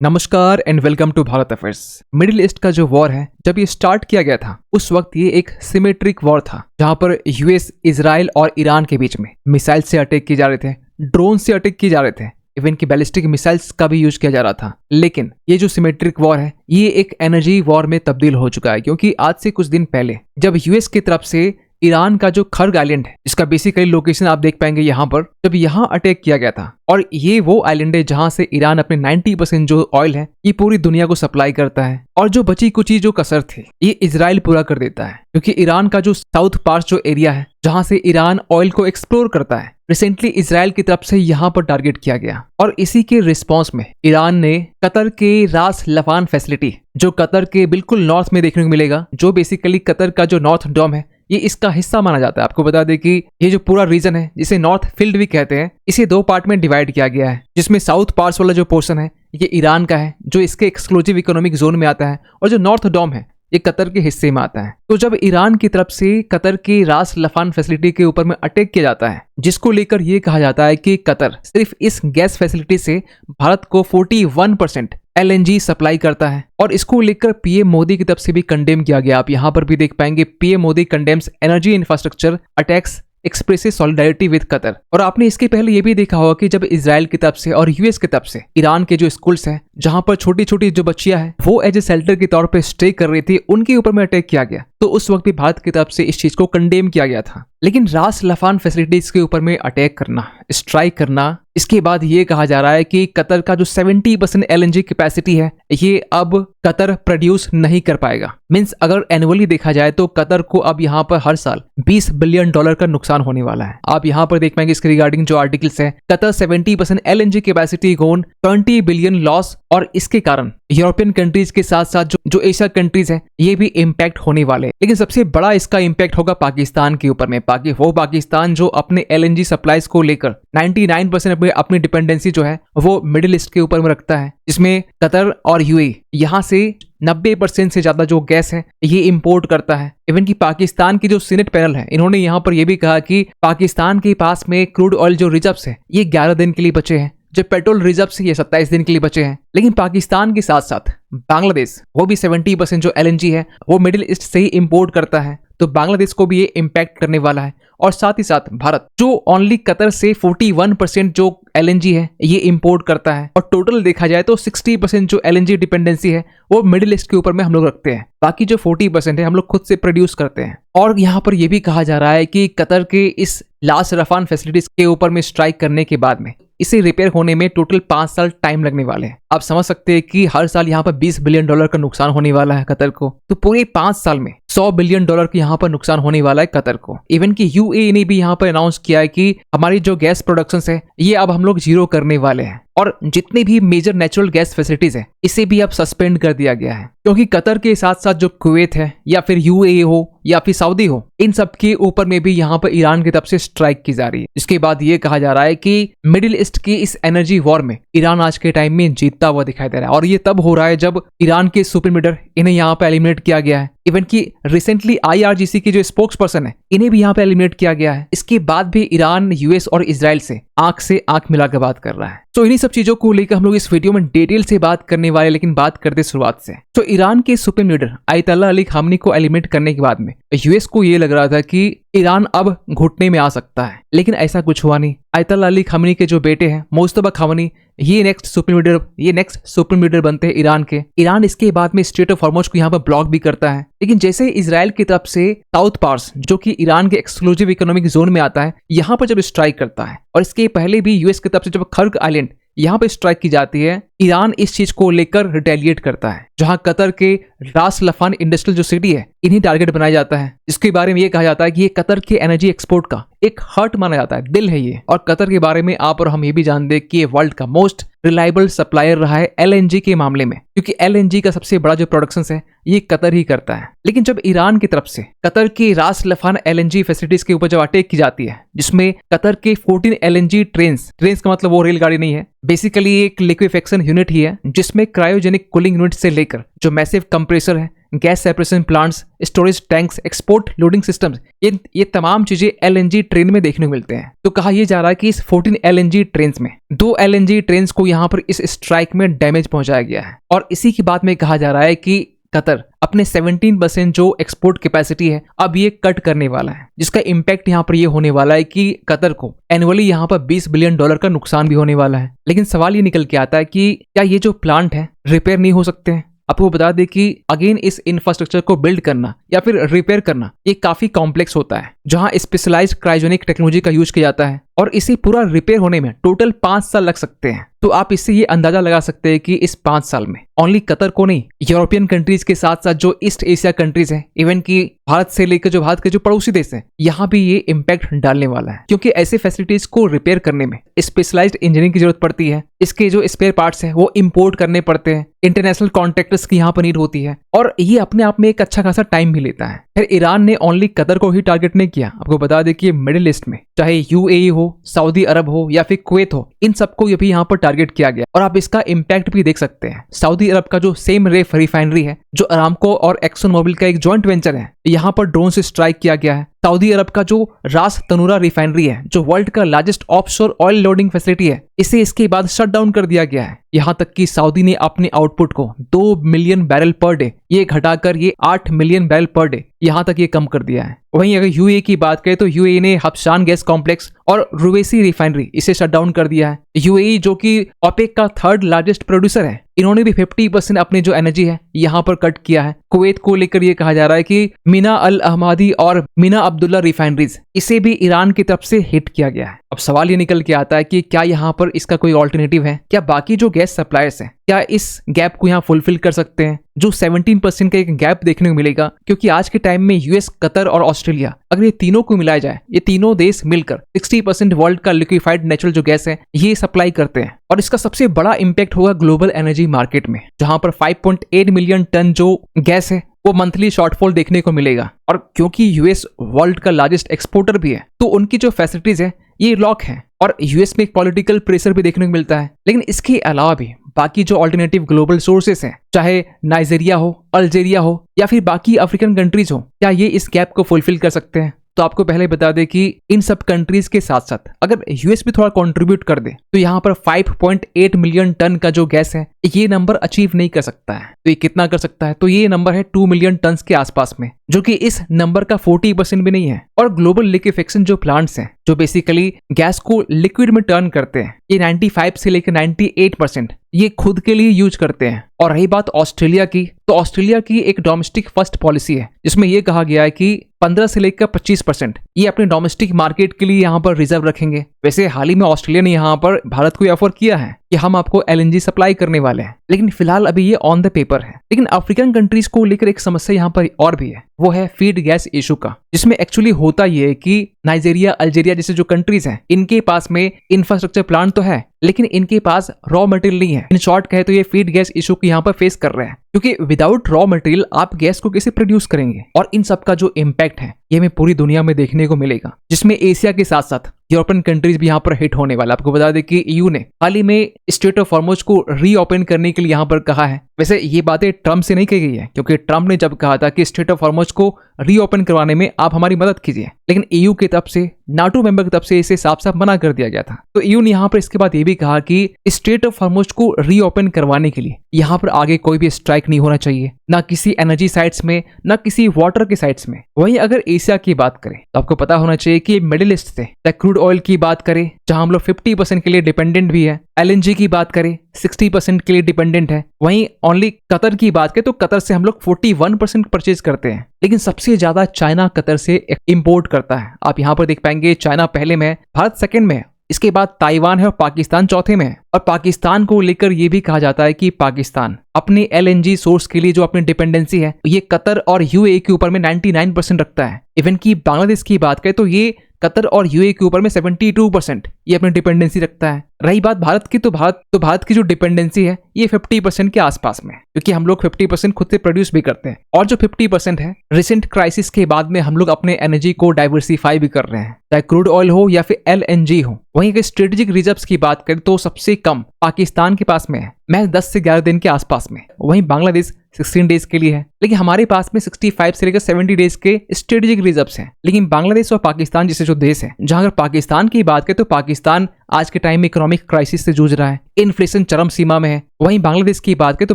नमस्कार and welcome to Bharat affairs. Middle East का जो वॉर है, जब ये स्टार्ट किया गया था उस वक्त ये एक सिमेट्रिक वॉर था, जहां पर यूएस, इजराइल और ईरान के बीच में मिसाइल से अटैक किए जा रहे थे, ड्रोन से अटैक किए जा रहे थे, इवन की बैलिस्टिक मिसाइल्स का भी यूज किया जा रहा था। लेकिन ये जो सिमेट्रिक वॉर है ये एक एनर्जी वॉर में तब्दील हो चुका है, क्योंकि आज से कुछ दिन पहले जब यूएस की तरफ से ईरान का जो खर्ग आइलैंड है, इसका बेसिकली लोकेशन आप देख पाएंगे यहाँ पर, जब यहाँ अटैक किया गया था, और ये वो आइलैंड है जहां से ईरान अपने 90% जो ऑयल है ये पूरी दुनिया को सप्लाई करता है, और जो बची कुची जो कसर थी ये इजराइल पूरा कर देता है, क्योंकि ईरान का जो साउथ पार्ट जो एरिया है जहां से ईरान ऑयल को एक्सप्लोर करता है, रिसेंटली इजराइल की तरफ से यहाँ पर टारगेट किया गया। और इसी के रिस्पॉन्स में ईरान ने कतर के रास लफान फैसिलिटी, जो कतर के बिल्कुल नॉर्थ में देखने को मिलेगा, जो बेसिकली कतर का जो नॉर्थ डोम है ये इसका हिस्सा माना जाता है। आपको बता दें कि ये जो पूरा रीजन है जिसे नॉर्थ फील्ड भी कहते हैं, इसे दो पार्ट में डिवाइड किया गया है, जिसमें साउथ पार्ट्स वाला जो पोर्शन है ये ईरान का है, जो इसके एक्सक्लूसिव इकोनॉमिक जोन में आता है, और जो नॉर्थ डोम है ये कतर के हिस्से में आता है। तो जब ईरान की तरफ से कतर की रास लफान फैसिलिटी के ऊपर में अटैक किया जाता है, जिसको लेकर ये कहा जाता है कि कतर सिर्फ इस गैस फैसिलिटी से भारत को 41% एलएनजी सप्लाई करता है, और इसको लेकर पीएम मोदी की तरफ से भी कंडेम किया गया। आप यहाँ पर भी देख पाएंगे, PM Modi condemns energy infrastructure attacks, expresses solidarity with Qatar. और आपने इसके पहले ये भी देखा होगा कि जब इजराइल की तरफ से और यूएस की तरफ से ईरान के जो स्कूल्स हैं, जहां पर छोटी छोटी जो बच्चियां हैं वो एज ए शेल्टर के तौर पे स्टे कर रही थी, उनके ऊपर में अटैक किया गया, तो उस वक्त भी भारत की तरफ से इस चीज को कंडेम किया गया था। लेकिन रास लफान फैसिलिटीज के ऊपर में अटैक करना, स्ट्राइक करना, इसके बाद ये कहा जा रहा है कि कतर का जो 70% एलएनजी कैपेसिटी है ये अब कतर प्रोड्यूस नहीं कर पाएगा। मींस अगर एनुअली देखा जाए तो कतर को अब यहाँ पर हर साल $20 बिलियन का नुकसान होने वाला है। आप यहाँ पर देख पाएंगे इसके रिगार्डिंग जो आर्टिकल्स है, कतर 70% एलएनजी कैपेसिटी गोन, 20 बिलियन लॉस, और इसके कारण यूरोपियन कंट्रीज के साथ साथ जो एशिया कंट्रीज हैं ये भी इम्पैक्ट होने वाले हैं। लेकिन सबसे बड़ा इसका इम्पैक्ट होगा पाकिस्तान के ऊपर में। पाकिस्तान जो अपने एलएनजी सप्लाईज को लेकर 99% अपनी डिपेंडेंसी जो है वो मिडिल ईस्ट के ऊपर में रखता है, जिसमें कतर और यूएई यहाँ से 90% से ज्यादा जो गैस है ये इंपोर्ट करता है। इवन की पाकिस्तान की जो सीनेट पैनल है, इन्होंने यहाँ पर यह भी कहा कि पाकिस्तान के पास में क्रूड ऑयल जो रिजर्व्स है ये 11 दिन के लिए बचे हैं, जो पेट्रोल रिजर्व्स ये 27 दिन के लिए बचे हैं। लेकिन पाकिस्तान के साथ साथ बांग्लादेश, वो भी 70% जो एलएनजी है वो मिडिल ईस्ट से ही इंपोर्ट करता है, तो बांग्लादेश को भी ये इम्पैक्ट करने वाला है। और साथ ही साथ भारत जो ओनली कतर से 41% जो एलएनजी है ये इंपोर्ट करता है, और टोटल देखा जाए तो 60% जो एलएनजी डिपेंडेंसी है वो मिडिल ईस्ट के ऊपर में हम लोग रखते हैं, बाकी जो 40% है हम लोग खुद से प्रोड्यूस करते हैं। और यहाँ पर यह भी कहा जा रहा है कि कतर के इस लास रफान फैसिलिटीज के ऊपर में स्ट्राइक करने के बाद में इसे रिपेयर होने में टोटल 5 साल टाइम लगने वाले हैं। आप समझ सकते हैं कि हर साल यहाँ पर $20 बिलियन का नुकसान होने वाला है कतर को, तो पूरे 5 साल में $100 बिलियन की यहाँ पर नुकसान होने वाला है कतर को। इवन की यूएई ने भी यहाँ पर अनाउंस किया है कि हमारी जो गैस प्रोडक्शन है ये अब हम लोग जीरो करने वाले हैं, और जितने भी मेजर नेचुरल गैस फैसिलिटीज है इसे भी अब सस्पेंड कर दिया गया है, क्योंकि कतर के साथ साथ जो कुवैत है या फिर यूएई हो या फिर सऊदी हो, इन सब के ऊपर में भी यहाँ पर ईरान की तरफ से स्ट्राइक की जा रही है। इसके बाद ये कहा जा रहा है कि मिडिल ईस्ट की इस एनर्जी वॉर में ईरान आज के टाइम में जीतता हुआ दिखाई दे रहा है, और ये तब हो रहा है जब ईरान के सुप्रीम लीडर इन्हें यहाँ पे एलिमिनेट किया गया है। इवन की रिसेंटली आईआरजीसी के जो स्पोक्स पर्सन है इन्हें भी यहाँ पे एलिमिनेट किया गया है। इसके बाद भी ईरान यूएस और इजराइल से आंख मिलाकर बात कर रहा है। तो इन्हीं सब चीजों को लेकर हम लोग इस वीडियो में डिटेल से बात करने वाले, लेकिन बात करते शुरुआत से। तो ईरान के सुप्रीम लीडर आयतुल्लाह अली खामनी को एलिमिनेट करने के बाद में यूएस को ये लग रहा था कि ईरान अब घुटने में आ सकता है, लेकिन ऐसा कुछ हुआ नहीं। आयतुल्लाह अली खामनी के जो बेटे हैं मुज्तबा खामनी, ये नेक्स्ट सुप्रीम लीडर बनते हैं ईरान के। ईरान इसके बाद में स्ट्रेट ऑफ हॉर्मुज को यहाँ पर ब्लॉक भी करता है। लेकिन जैसे इजराइल की तरफ से साउथ पार्ट्स, जो कि ईरान के एक्सक्लूसिव इकोनॉमिक जोन में आता है, यहाँ पर जब स्ट्राइक करता है, और इसके पहले भी यूएस की तरफ से जब खर्ग आइलैंड यहाँ पे स्ट्राइक की जाती है, ईरान इस चीज को लेकर रिटेलिएट करता है, जहां कतर के रास लफान इंडस्ट्रियल जो सिटी है इन्हीं टारगेट बनाया जाता है। इसके बारे में ये कहा जाता है कि ये कतर के एनर्जी एक्सपोर्ट का एक हार्ट माना जाता है, दिल है ये। और कतर के बारे में आप और हम ये भी जानते हैं कि ये वर्ल्ड का मोस्ट रिलायबल सप्लायर रहा है एलएनजी के मामले में, क्योंकि एलएनजी का सबसे बड़ा जो प्रोडक्शन है ये कतर ही करता है। लेकिन जब ईरान की तरफ से कतर की रास लफान एलएनजी फैसिलिटीज के ऊपर जब अटैक की जाती है, जिसमें कतर के 14 एलएनजी ट्रेन्स का मतलब वो रेलगाड़ी नहीं है, बेसिकली एक लिक्विफेक्शन यूनिट ही है, जिसमें क्रायोजेनिक कूलिंग यूनिट से लेकर जो मैसिव कंप्रेसर है gas separation plants, storage tanks, export loading systems, ये तमाम चीजें एलएनजी ट्रेन में देखने को मिलते हैं। तो कहा यह जा रहा है कि इस 14 एलएनजी ट्रेन में 2 एलएनजी ट्रेन को यहाँ पर इस स्ट्राइक में डैमेज पहुंचाया गया है। और इसी की बात में कहा जा रहा है कि कतर अपने 17% जो एक्सपोर्ट कैपेसिटी है अब ये कट करने वाला है, जिसका इम्पैक्ट यहाँ पर ये होने वाला है कि कतर को एनुअली यहाँ पर $20 बिलियन का नुकसान भी होने वाला है। लेकिन सवाल ये निकल के आता है कि क्या ये जो प्लांट है रिपेयर नहीं हो सकते हैं? आपको बता दें कि अगेन इस इंफ्रास्ट्रक्चर को बिल्ड करना या फिर रिपेयर करना ये काफी कॉम्प्लेक्स होता है, जहां स्पेशलाइज्ड क्रायोजेनिक टेक्नोलॉजी का यूज किया जाता है और इसे पूरा रिपेयर होने में टोटल 5 साल लग सकते हैं। तो आप इससे ये अंदाजा लगा सकते हैं कि इस 5 साल में ओनली कतर को नहीं, यूरोपियन कंट्रीज के साथ साथ जो ईस्ट एशिया कंट्रीज हैं, इवन की भारत से लेकर जो भारत के जो पड़ोसी देश हैं, यहाँ भी ये इम्पैक्ट डालने वाला है, क्योंकि ऐसे फैसिलिटीज को रिपेयर करने में स्पेशलाइज्ड इंजीनियरिंग की जरूरत पड़ती है। इसके जो स्पेयर पार्ट्स हैं वो इम्पोर्ट करने पड़ते हैं, इंटरनेशनल कॉन्ट्रैक्टर्स की यहाँ पर नीड होती है और ये अपने आप में एक अच्छा खासा टाइम भी लेता है। फिर ईरान ने ओनली कतर को ही टारगेट नहीं किया। आपको बता दें कि मिडिल ईस्ट में चाहे यूएई हो, सऊदी अरब हो या फिर कुवैत हो, इन सबको ये भी यहाँ पर टारगेट किया गया और आप इसका इम्पैक्ट भी देख सकते हैं। सऊदी अरब का जो सेम रेफ रिफाइनरी है, जो अरामको और एक्सन मोबिल का एक जॉइंट वेंचर है, यहाँ पर ड्रोन से स्ट्राइक किया गया है। सऊदी अरब का जो रास तनूरा रिफाइनरी है, जो वर्ल्ड का largest offshore oil loading facility है, इसे इसके बाद शट डाउन कर दिया गया है। यहाँ तक कि सऊदी ने अपने आउटपुट को 2 मिलियन बैरल पर डे ये घटाकर ये 8 मिलियन बैरल पर डे यहाँ तक ये कम कर दिया है। वहीं अगर यूएई की बात करें तो यूएई ने हबशान गैस कॉम्प्लेक्स और रुवैसी रिफाइनरी इसे शट डाउन कर दिया है। यूएई जो कि ओपेक का 3rd लार्जेस्ट प्रोड्यूसर है, इन्होंने भी 50% अपनी जो एनर्जी है यहाँ पर कट किया है। कुवैत को लेकर ये कहा जा रहा है कि मीना अल अहमदी और मीना अब्दुल्ला रिफाइनरीज, इसे भी ईरान की तरफ से हिट किया गया है। अब सवाल ये निकल के आता है कि क्या यहाँ पर इसका कोई ऑल्टरनेटिव है? क्या बाकी जो गैस सप्लायर्स हैं क्या इस गैप को यहाँ फुलफिल कर सकते हैं? जो 17% का एक गैप देखने को मिलेगा, क्योंकि आज के टाइम में यूएस, कतर और ऑस्ट्रेलिया, अगर ये तीनों को मिलाया जाए, ये तीनों देश मिलकर 60% वर्ल्ड का लिक्विफाइड नेचुरल जो गैस है ये सप्लाई करते हैं। और इसका सबसे बड़ा इंपैक्ट होगा ग्लोबल एनर्जी मार्केट में, जहां पर 5.8 मिलियन टन जो गैस है वो मंथली शॉर्टफॉल देखने को मिलेगा। और क्योंकि यूएस वर्ल्ड का लार्जेस्ट एक्सपोर्टर भी है, तो उनकी जो फैसिलिटीज है ये लॉक है और यूएस में एक पॉलिटिकल प्रेशर भी देखने को मिलता है। लेकिन इसके अलावा भी बाकी जो अल्टरनेटिव ग्लोबल सोर्सेस हैं, चाहे नाइजीरिया हो, अल्जीरिया हो या फिर बाकी अफ्रीकन कंट्रीज हो, क्या ये इस गैप को फुलफिल कर सकते हैं? तो आपको पहले बता दें कि इन सब कंट्रीज के साथ साथ अगर यूएस भी थोड़ा कंट्रीब्यूट कर दे तो यहाँ पर 5.8 मिलियन टन का जो गैस है ये नंबर अचीव नहीं कर सकता है। तो ये कितना कर सकता है? तो ये नंबर है 2 मिलियन टन के आसपास में, जो कि इस नंबर का 40% भी नहीं है। और ग्लोबल लिक्विफिकेशन जो प्लांट्स हैं, जो बेसिकली गैस को लिक्विड में टर्न करते हैं, ये 95 से लेकर 98% ये खुद के लिए यूज करते हैं। और रही बात ऑस्ट्रेलिया की, तो ऑस्ट्रेलिया की एक डोमेस्टिक फर्स्ट पॉलिसी है, जिसमें यह कहा गया है कि 15 से लेकर 25% ये अपने डोमेस्टिक मार्केट के लिए यहाँ पर रिजर्व रखेंगे। वैसे हाल ही में ऑस्ट्रेलिया ने यहाँ पर भारत को ऑफर किया है कि हम आपको एलएनजी सप्लाई करने वाले हैं, लेकिन फिलहाल अभी ये ऑन द पेपर है। लेकिन अफ्रीकन कंट्रीज को लेकर एक समस्या यहाँ पर और भी है, वो है फीड गैस इशू का, जिसमें एक्चुअली होता ये है कि नाइजीरिया, अल्जीरिया जैसे जो कंट्रीज हैं, इनके पास में इंफ्रास्ट्रक्चर प्लांट तो है, लेकिन इनके पास रॉ मटेरियल नहीं है। इन शॉर्ट कहे तो ये फीड गैस इशू को यहाँ पर फेस कर रहे हैं, क्योंकि विदाउट रॉ मटेरियल आप गैस को कैसे प्रोड्यूस करेंगे? और इन सब का जो इम्पैक्ट है ये हमें पूरी दुनिया में देखने को मिलेगा, जिसमें एशिया के साथ साथ यूरोपियन कंट्रीज भी यहाँ पर हिट होने वाला। आपको बता दें कि ईयू ने हाल ही में स्ट्रेट ऑफ हॉर्मुज को रीओपन करने के लिए यहाँ पर कहा है। वैसे ये बातें ट्रम्प से नहीं कही गई है, क्योंकि ट्रम्प ने जब कहा था कि स्ट्रेट ऑफ हॉर्मुज को रीओपन करवाने में आप हमारी मदद कीजिए, लेकिन ईयू की तरफ से, नाटो मेंबर की तरफ से इसे साफ साफ मना कर दिया गया था। तो ईयू ने यहाँ पर इसके बाद ये भी कहा कि स्ट्रेट ऑफ हॉर्मुज को रीओपन करवाने के लिए यहाँ पर आगे कोई भी स्ट्राइक नहीं होना चाहिए, ना किसी एनर्जी साइट्स में, ना किसी वाटर के साइट्स में। वहीं अगर एशिया की बात करें तो आपको पता होना चाहिए कि मिडिल ईस्ट से क्रूड ऑयल की बात करें, जहां हम लोग 50% के लिए डिपेंडेंट भी है, एलएनजी की बात करें 60% के लिए डिपेंडेंट है। वहीं ओनली कतर की बात करें तो कतर से हम लोग 41% परचेज करते हैं, लेकिन सबसे ज्यादा चाइना कतर से इंपोर्ट करता है। आप यहाँ पर देख पाएंगे चाइना पहले में है, भारत सेकंड में है, इसके बाद ताइवान है और पाकिस्तान चौथे में है। और पाकिस्तान को लेकर यह भी कहा जाता है कि पाकिस्तान अपने एलएनजी सोर्स के लिए जो अपनी डिपेंडेंसी है ये कतर और यूएई के ऊपर में 99% रखता है। इवन की बांग्लादेश की बात करें तो ये कतर और यूएई के ऊपर में 72% ये अपनी डिपेंडेंसी रखता है। रही बात भारत की, तो भारत की जो डिपेंडेंसी है ये 50% के आसपास में, क्योंकि हम लोग 50% खुद से प्रोड्यूस भी करते हैं। और जो 50% है, रिसेंट क्राइसिस के बाद में हम लोग अपने एनर्जी को डाइवर्सिफाई भी कर रहे हैं, चाहे क्रूड ऑयल हो या फिर एलएनजी हो। वहीं अगर स्ट्रेटेजिक रिजर्व्स की बात करें तो सबसे कम पाकिस्तान के पास में है, महज 10 से 11 दिन के आसपास में। वहीं बांग्लादेश 16 डेज के लिए है, लेकिन हमारे पास में 65 से लेकर 70 डेज के स्ट्रेटेजिक रिजर्व्स हैं। लेकिन बांग्लादेश और पाकिस्तान जैसे जो देश हैं, जहां अगर पाकिस्तान की बात करें तो पाकिस्तान आज के टाइम में इकोनॉमिक क्राइसिस से जूझ रहा है, इन्फ्लेशन चरम सीमा में है। वहीं बांग्लादेश की बात करें तो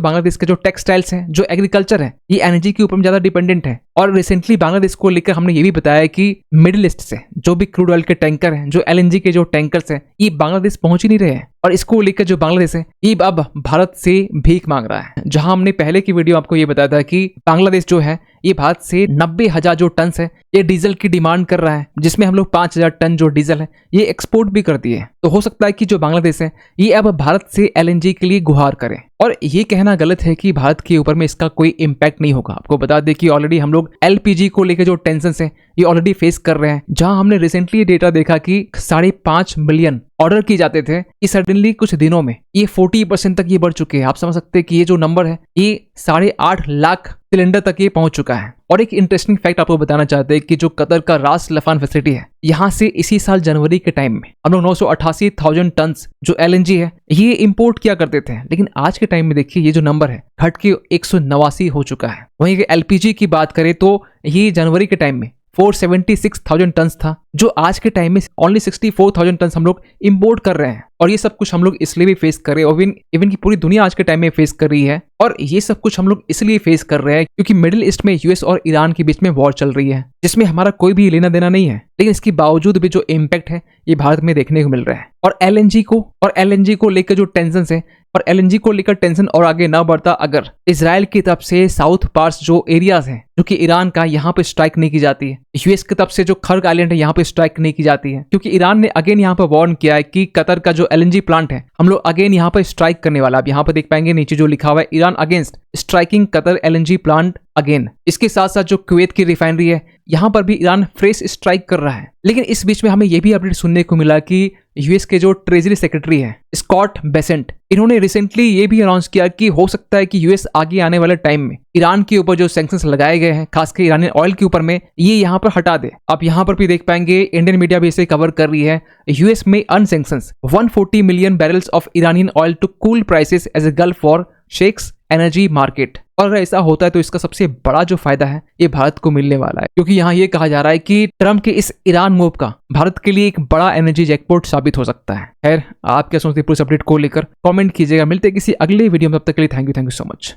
बांग्लादेश के जो टेक्सटाइल्स हैं, जो एग्रीकल्चर है, ये एनर्जी के ऊपर में ज्यादा डिपेंडेंट है। और रिसेंटली बांग्लादेश को लेकर हमने ये भी बताया कि मिडिल ईस्ट से जो भी क्रूड ऑयल के टैंकर हैं, जो LNG के जो टैंकर्स हैं, ये बांग्लादेश पहुंच ही नहीं रहे हैं। और इसको लेकर जो बांग्लादेश है, ये अब भारत से भीख मांग रहा है। जहां हमने पहले की वीडियो आपको ये बताया था कि बांग्लादेश जो है ये भारत से 90,000 जो टन है ये डीजल की डिमांड कर रहा है, जिसमें हम लोग 5,000 टन जो डीजल है ये एक्सपोर्ट भी करती है। तो हो सकता है कि जो बांग्लादेश है ये अब भारत से LNG के लिए गुहार करे। और ये कहना गलत है कि भारत के ऊपर में इसका कोई इम्पैक्ट नहीं होगा। आपको बता दें कि ऑलरेडी हम लोग LPG को लेकर जो टेंशन है ये ऑलरेडी फेस कर रहे हैं। जहां हमने रिसेंटली डेटा देखा कि 5.5 मिलियन ऑर्डर किए जाते थे, ये सडनली कुछ दिनों में ये 40% तक ये बढ़ चुके हैं। आप समझ सकते हैं कि ये जो नंबर है ये 8.5 लाख सिलेंडर तक ये पहुंच चुका है। और एक इंटरेस्टिंग फैक्ट आपको बताना चाहते हैं कि जो कतर का रास लफान फैसिलिटी है, यहाँ से इसी साल जनवरी के टाइम में हम लोग 988,000 टन जो LNG है ये इंपोर्ट किया करते थे। लेकिन आज के टाइम में देखिए ये जो नंबर है घट के 189 हो चुका है। वहीं LPG की बात करें तो ये जनवरी के टाइम में 476,000 टन था, जो आज के टाइम में ओनली 64,000 टन हम लोग इंपोर्ट कर रहे हैं। और ये सब कुछ हम लोग इसलिए भी फेस कर रहे हैं, इवन की पूरी दुनिया आज के टाइम में फेस कर रही है। और ये सब कुछ हम लोग इसलिए फेस कर रहे हैं क्योंकि मिडिल ईस्ट में US और ईरान के बीच में वॉर चल रही है, जिसमें हमारा कोई भी लेना देना नहीं है। लेकिन इसके बावजूद भी जो इम्पैक्ट है ये भारत में देखने को मिल रहा है। और LNG को लेकर जो टेंशन है, और LNG को लेकर टेंशन और आगे ना बढ़ता अगर इजराइल की तरफ से साउथ पार्ट्स जो एरियाज हैं जो कि ईरान का, यहाँ पे स्ट्राइक नहीं की जाती है। US की तरफ से जो खर्ग आइलैंड है यहाँ पे स्ट्राइक नहीं की जाती है, क्योंकि ईरान ने अगेन यहाँ पे वार्न किया है कि कतर का जो LNG प्लांट है हम लोग अगेन यहाँ पे स्ट्राइक करने वाला। आप यहाँ पे देख पाएंगे नीचे जो लिखा हुआ है, Iran against striking Qatar LNG plant again. इसके साथ साथ जो कुवैत की रिफाइनरी है यहाँ पर भी ईरान फ्रेश स्ट्राइक कर रहा है। लेकिन इस बीच में हमें यह भी अपडेट सुनने को मिला कि US के जो ट्रेजरी सेक्रेटरी है स्कॉट बेसेंट, इन्होंने रिसेंटली ये भी अनाउंस किया कि हो सकता है कि US आगे आने वाले टाइम में ईरान के ऊपर जो सैंक्शंस लगाए गए हैं, खासकर ईरानी ऑयल के ऊपर में, ये यहाँ पर हटा दे। आप यहाँ पर भी देख पाएंगे इंडियन मीडिया भी इसे कवर कर रही है। US में unsanctions 140 million barrels of Iranian oil to cool prices as a Gulf war shakes energy market. और अगर ऐसा होता है तो इसका सबसे बड़ा जो फायदा है ये भारत को मिलने वाला है, क्योंकि यहाँ ये कहा जा रहा है कि ट्रम्प के इस ईरान मूव का भारत के लिए एक बड़ा एनर्जी जैकपॉट साबित हो सकता है। खैर, आप क्या सोचते हैं पूरे अपडेट को लेकर कमेंट कीजिएगा। मिलते हैं किसी अगले वीडियो में, तब तक के लिए थैंक यू सो मच।